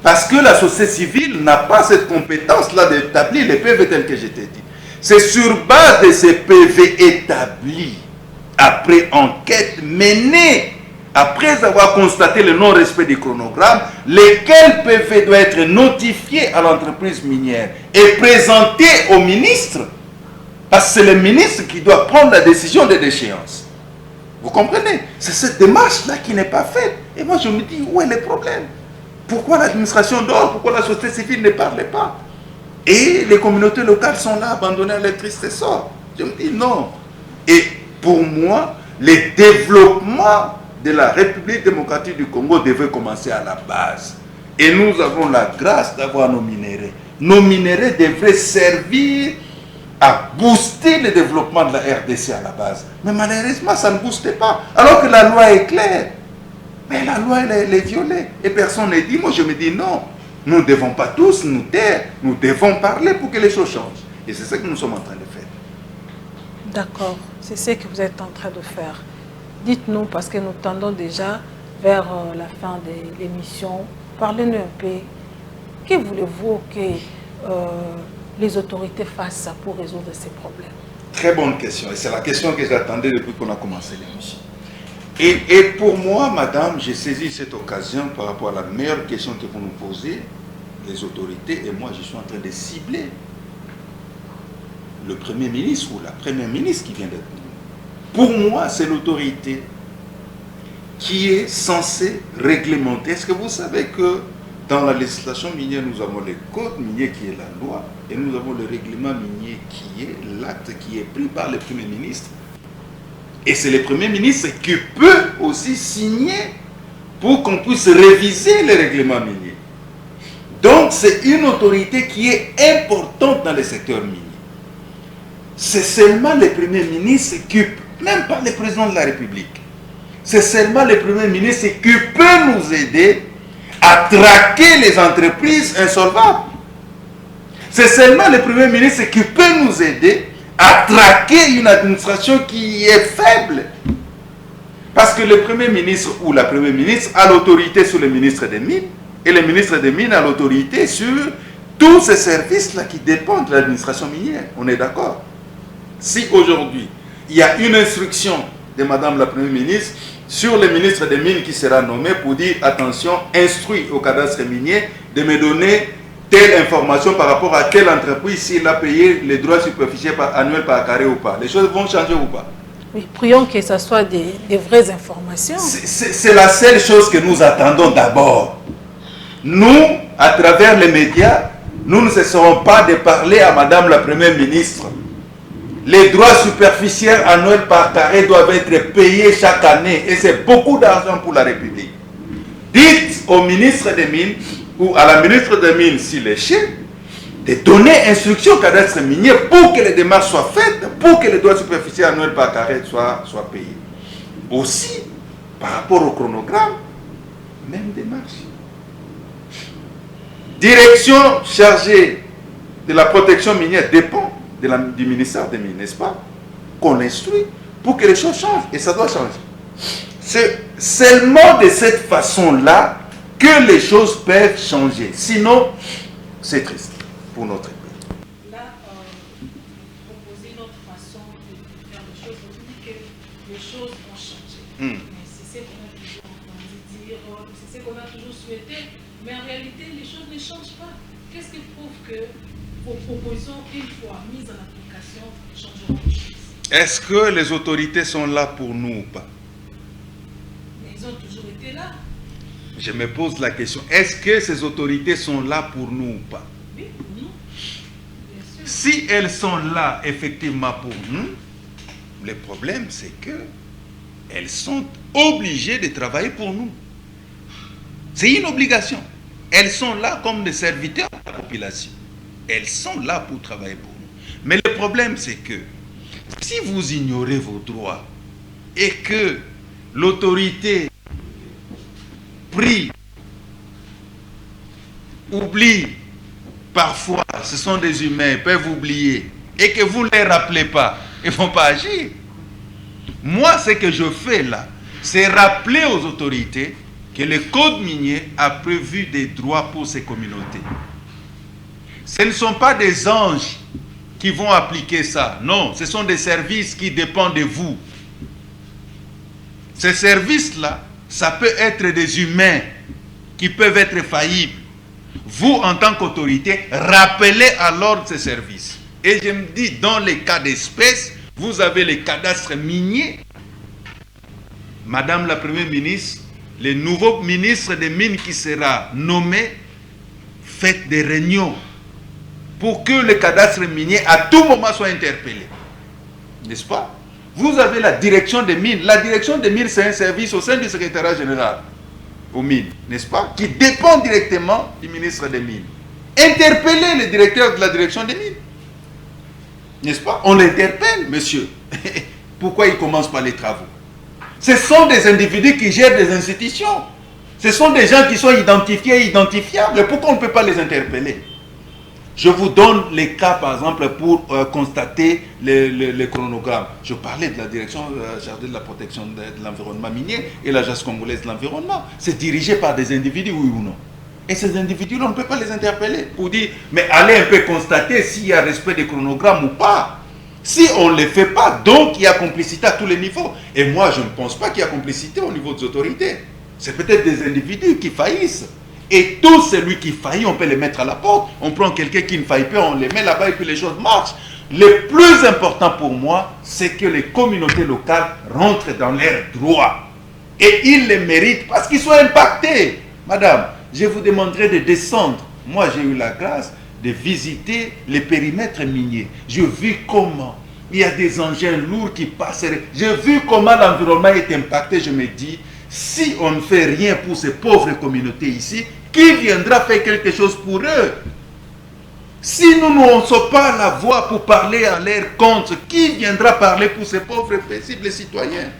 Parce que la société civile n'a pas cette compétence-là d'établir les PV tels que je t'ai dit. C'est sur base de ces PV établis, après enquête menée, après avoir constaté le non-respect du chronogramme, lesquels PV doivent être notifiés à l'entreprise minière et présentés au ministre. Parce que c'est le ministre qui doit prendre la décision de déchéance. Vous comprenez? C'est cette démarche-là qui n'est pas faite. Et moi, je me dis, où est le problème? Pourquoi l'administration dort? Pourquoi la société civile ne parle pas? Et les communautés locales sont là, abandonnées à leur triste sort. Je me dis non. Et pour moi, le développement de la République démocratique du Congo devait commencer à la base. Et nous avons la grâce d'avoir nos minéraux. Nos minéraux devraient servir à booster le développement de la RDC à la base. Mais malheureusement, ça ne booste pas. Alors que la loi est claire. Mais la loi, elle est violée. Et personne ne dit. Moi, je me dis non. Nous ne devons pas tous nous taire. Nous devons parler pour que les choses changent. Et c'est ce que nous sommes en train de faire. D'accord. C'est ce que vous êtes en train de faire. Dites-nous, parce que nous tendons déjà vers la fin de l'émission. Parlez-nous un peu. Que voulez-vous que les autorités fassent pour résoudre ces problèmes? Très bonne question. Et c'est la question que j'attendais depuis qu'on a commencé l'émission. Et pour moi, madame, j'ai saisi cette occasion par rapport à la meilleure question que vous nous posez, les autorités, et moi je suis en train de cibler le Premier ministre ou la Première ministre qui vient d'être nommée. Pour moi, c'est l'autorité qui est censée réglementer. Est-ce que vous savez que dans la législation minière, nous avons le code minier qui est la loi, et nous avons le règlement minier qui est l'acte qui est pris par le Premier ministre. Et c'est le Premier ministre qui peut aussi signer pour qu'on puisse réviser les règlements miniers. Donc c'est une autorité qui est importante dans le secteur minier. C'est seulement le Premier ministre qui, même pas le président de la République, c'est seulement le Premier ministre qui peut nous aider à traquer les entreprises insolvables. C'est seulement le Premier ministre qui peut nous aider à traquer une administration qui est faible. Parce que le Premier ministre ou la Première ministre a l'autorité sur le ministre des Mines, et le ministre des Mines a l'autorité sur tous ces services-là qui dépendent de l'administration minière. On est d'accord? Si aujourd'hui, il y a une instruction de Madame la Première ministre sur le ministre des Mines qui sera nommé pour dire, attention, instruit au cadastre minier de me donner telle information par rapport à telle entreprise, s'il a payé les droits superficiels annuels par carré ou pas. Les choses vont changer ou pas? Oui, prions que ce soit des vraies informations. C'est la seule chose que nous attendons d'abord. Nous, à travers les médias, nous ne cesserons pas de parler à Madame la Première ministre. Les droits superficiels annuels par carré doivent être payés chaque année, et c'est beaucoup d'argent pour la République. Dites au ministre des Mines ou à la ministre des Mines, s'il est chef, de donner instruction au cadastre minier pour que les démarches soient faites, pour que les droits superficiels annuels par carré soient payés. Aussi, par rapport au chronogramme, même démarche. Direction chargée de la protection minière dépend du ministère des Mines, n'est-ce pas? Qu'on instruit pour que les choses changent, et ça doit changer. C'est seulement de cette façon-là que les choses peuvent changer. Sinon, c'est triste pour notre pays. Là, proposer notre façon de faire les choses, on dit que les choses vont changer. Mais c'est ce qu'on a toujours entendu dire, c'est ce qu'on a toujours souhaité, mais en réalité, les choses ne changent pas. Qu'est-ce qui prouve que vos propositions, une fois mises en application, changeront les choses? Est-ce que les autorités sont là pour nous ou pas? Mais ils ont toujours été là. Je me pose la question, est-ce que ces autorités sont là pour nous ou pas? Oui, oui. Si elles sont là effectivement pour nous, le problème c'est que elles sont obligées de travailler pour nous. C'est une obligation. Elles sont là comme des serviteurs de la population. Elles sont là pour travailler pour nous. Mais le problème c'est que si vous ignorez vos droits et que l'autorité prie, oublie, parfois ce sont des humains, ils peuvent oublier, et que vous ne les rappelez pas, ils ne vont pas agir. Moi, ce que je fais là, c'est rappeler aux autorités que le code minier a prévu des droits pour ces communautés. Ce ne sont pas des anges qui vont appliquer ça. Non, ce sont des services qui dépendent de vous. Ces services-là, ça peut être des humains qui peuvent être faillibles. Vous, en tant qu'autorité, rappelez à l'ordre ces services. Et je me dis, dans les cas d'espèce, vous avez les cadastres miniers. Madame la Première ministre, le nouveau ministre des Mines qui sera nommé, faites des réunions pour que le cadastre minier à tout moment soit interpellé. N'est-ce pas? Vous avez la direction des mines. La direction des mines, c'est un service au sein du secrétariat général aux mines, n'est-ce pas? Qui dépend directement du ministre des Mines. Interpellez le directeur de la direction des mines. N'est-ce pas? On l'interpelle, monsieur. Pourquoi il commence par les travaux? Ce sont des individus qui gèrent des institutions. Ce sont des gens qui sont identifiés et identifiables. Pourquoi on ne peut pas les interpeller? Je vous donne les cas, par exemple, pour constater le chronogramme. Je parlais de la direction chargée de la protection de l'environnement minier et l'Agence congolaise de l'environnement. C'est dirigé par des individus, oui ou non? Et ces individus-là, on ne peut pas les interpeller pour dire, mais allez un peu constater s'il y a respect des chronogrammes ou pas. Si on ne les fait pas, donc il y a complicité à tous les niveaux. Et moi, je ne pense pas qu'il y a complicité au niveau des autorités. C'est peut-être des individus qui faillissent. Et tout celui qui faillit, on peut les mettre à la porte. On prend quelqu'un qui ne faillit pas, on les met là-bas et puis les choses marchent. Le plus important pour moi, c'est que les communautés locales rentrent dans leurs droits. Et ils les méritent parce qu'ils sont impactés. Madame, je vous demanderai de descendre. Moi, j'ai eu la grâce de visiter les périmètres miniers. J'ai vu comment il y a des engins lourds qui passent. J'ai vu comment l'environnement est impacté. Je me dis, si on ne fait rien pour ces pauvres communautés ici, qui viendra faire quelque chose pour eux? Si nous ne sommes pas la voix pour parler à leur compte, qui viendra parler pour ces pauvres paisibles citoyens?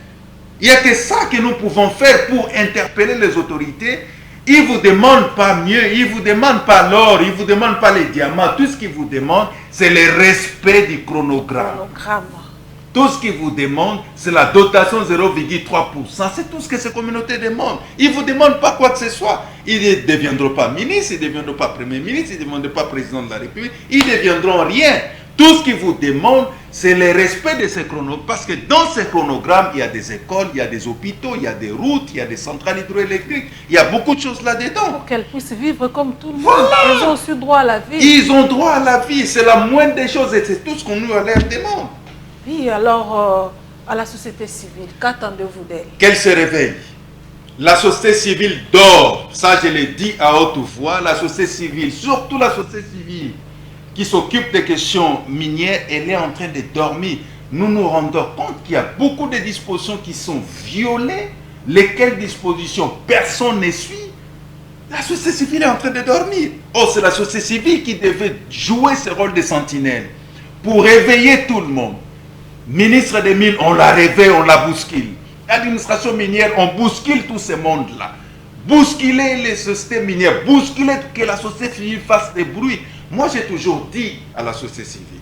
Il n'y a que ça que nous pouvons faire pour interpeller les autorités. Ils ne vous demandent pas mieux, ils ne vous demandent pas l'or, ils ne vous demandent pas les diamants. Tout ce qu'ils vous demandent, c'est le respect du chronogramme. Tout ce qu'ils vous demandent, c'est la dotation 0,3%. C'est tout ce que ces communautés demandent. Ils ne vous demandent pas quoi que ce soit. Ils ne deviendront pas ministres, ils ne deviendront pas premier ministre, ils ne deviendront pas président de la République. Ils ne deviendront rien. Tout ce qu'ils vous demandent, c'est le respect de ces chronogrammes. Parce que dans ces chronogrammes, il y a des écoles, il y a des hôpitaux, il y a des routes, il y a des centrales hydroélectriques. Il y a beaucoup de choses là-dedans. Pour qu'elles puissent vivre comme tout le monde. Voilà. Ils ont aussi droit à la vie. Ils ont droit à la vie. C'est la moindre des choses et c'est tout ce qu'on nous leur demande. Oui, alors, à la société civile, qu'attendez-vous d'elle? Qu'elle se réveille. La société civile dort. Ça, je l'ai dit à haute voix. La société civile, surtout la société civile, qui s'occupe des questions minières, elle est en train de dormir. Nous nous rendons compte qu'il y a beaucoup de dispositions qui sont violées. Lesquelles dispositions personne ne suit. La société civile est en train de dormir. Oh, c'est la société civile qui devait jouer ce rôle de sentinelle pour réveiller tout le monde. Ministre des Mines, on la réveille, on la bouscule. L'administration minière, on bouscule tout ce monde-là. Bousculer les sociétés minières, bousculer que la société civile fasse des bruits. Moi, j'ai toujours dit à la société civile,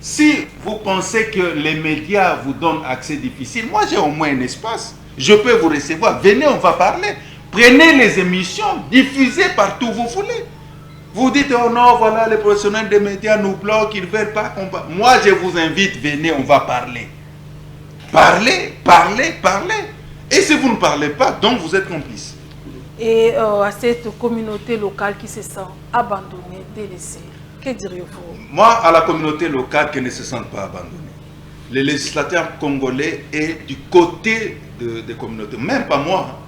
si vous pensez que les médias vous donnent accès difficile, moi j'ai au moins un espace. Je peux vous recevoir. Venez, on va parler. Prenez les émissions, diffusez partout où vous voulez. Vous dites, oh non, voilà, les professionnels des médias nous bloquent, ils ne veulent pas qu'on parle. Moi, je vous invite, venez, on va parler. Parlez, parlez, parlez. Et si vous ne parlez pas, donc vous êtes complice. Et à cette communauté locale qui se sent abandonnée, délaissée, que diriez-vous? Moi, à la communauté locale qui ne se sent pas abandonnée, le législateur congolais est du côté des communautés. Même pas moi.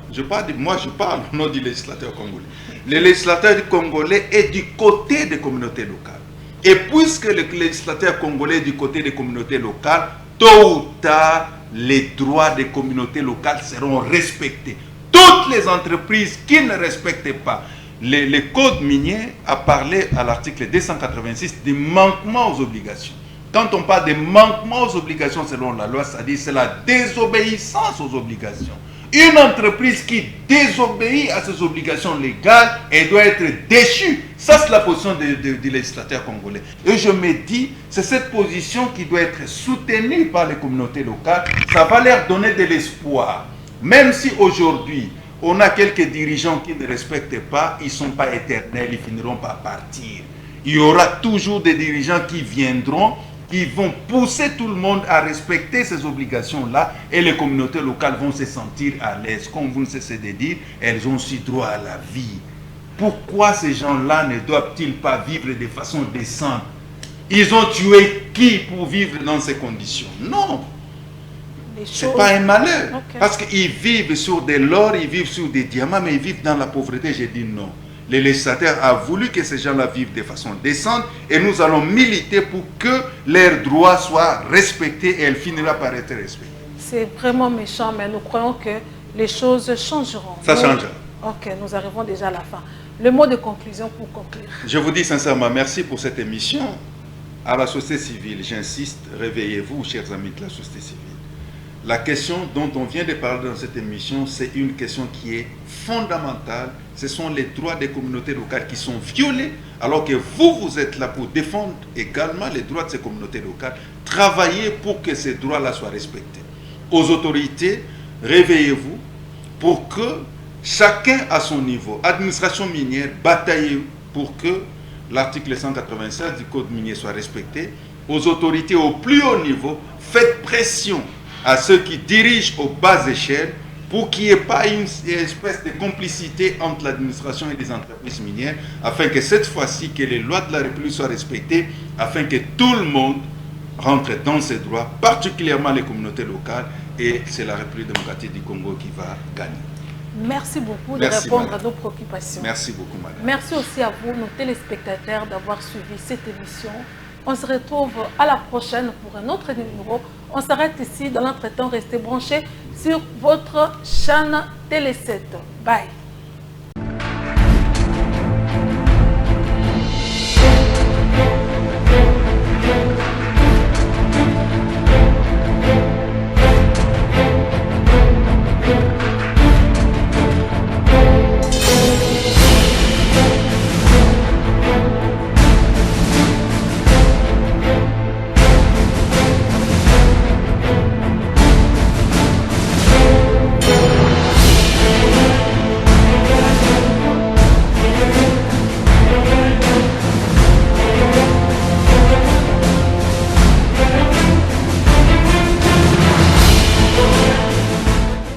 moi je parle au nom du législateur congolais. Le législateur congolais est du côté des communautés locales. Et puisque le législateur congolais est du côté des communautés locales, tôt ou tard, les droits des communautés locales seront respectés. Toutes les entreprises qui ne respectent pas le code minier a parlé à l'article 286 des manquements aux obligations. Quand on parle de manquements aux obligations selon la loi, c'est-à-dire c'est la désobéissance aux obligations. Une entreprise qui désobéit à ses obligations légales, elle doit être déchue. Ça, c'est la position du législateur congolais. Et je me dis, c'est cette position qui doit être soutenue par les communautés locales. Ça va leur donner de l'espoir. Même si aujourd'hui, on a quelques dirigeants qui ne respectent pas, ils ne sont pas éternels, ils finiront par partir. Il y aura toujours des dirigeants qui viendront, qui vont pousser tout le monde à respecter ces obligations-là et les communautés locales vont se sentir à l'aise. Comme vous ne cessez de dire, elles ont aussi droit à la vie. Pourquoi ces gens-là ne doivent-ils pas vivre de façon décente? Ils ont tué qui pour vivre dans ces conditions? Non. Ce n'est pas un malheur. Okay. Parce qu'ils vivent sur de l'or, ils vivent sur des diamants, mais ils vivent dans la pauvreté. J'ai dit non. Le législateur a voulu que ces gens-là vivent de façon décente et nous allons militer pour que leurs droits soient respectés et elle finira par être respectée. C'est vraiment méchant, mais nous croyons que les choses changeront. Ça changera. Ok, nous arrivons déjà à la fin. Le mot de conclusion pour conclure. Je vous dis sincèrement merci pour cette émission. À la société civile, j'insiste, réveillez-vous, chers amis de la société civile. La question dont on vient de parler dans cette émission, c'est une question qui est fondamentale. Ce sont les droits des communautés locales qui sont violés, alors que vous êtes là pour défendre également les droits de ces communautés locales. Travaillez pour que ces droits-là soient respectés. Aux autorités, réveillez-vous pour que chacun à son niveau, administration minière, bataillez pour que l'article 196 du code minier soit respecté. Aux autorités au plus haut niveau, faites pression à ceux qui dirigent aux basses échelles pour qu'il n'y ait pas une espèce de complicité entre l'administration et les entreprises minières, afin que cette fois-ci, que les lois de la République soient respectées, afin que tout le monde rentre dans ses droits, particulièrement les communautés locales, et c'est la République démocratique du Congo qui va gagner. Merci beaucoup de répondre madame à nos préoccupations. Merci beaucoup, madame. Merci aussi à vous, nos téléspectateurs, d'avoir suivi cette émission. On se retrouve à la prochaine pour un autre numéro. On s'arrête ici. Dans l'entretemps, restez branchés sur votre chaîne Télé 7. Bye.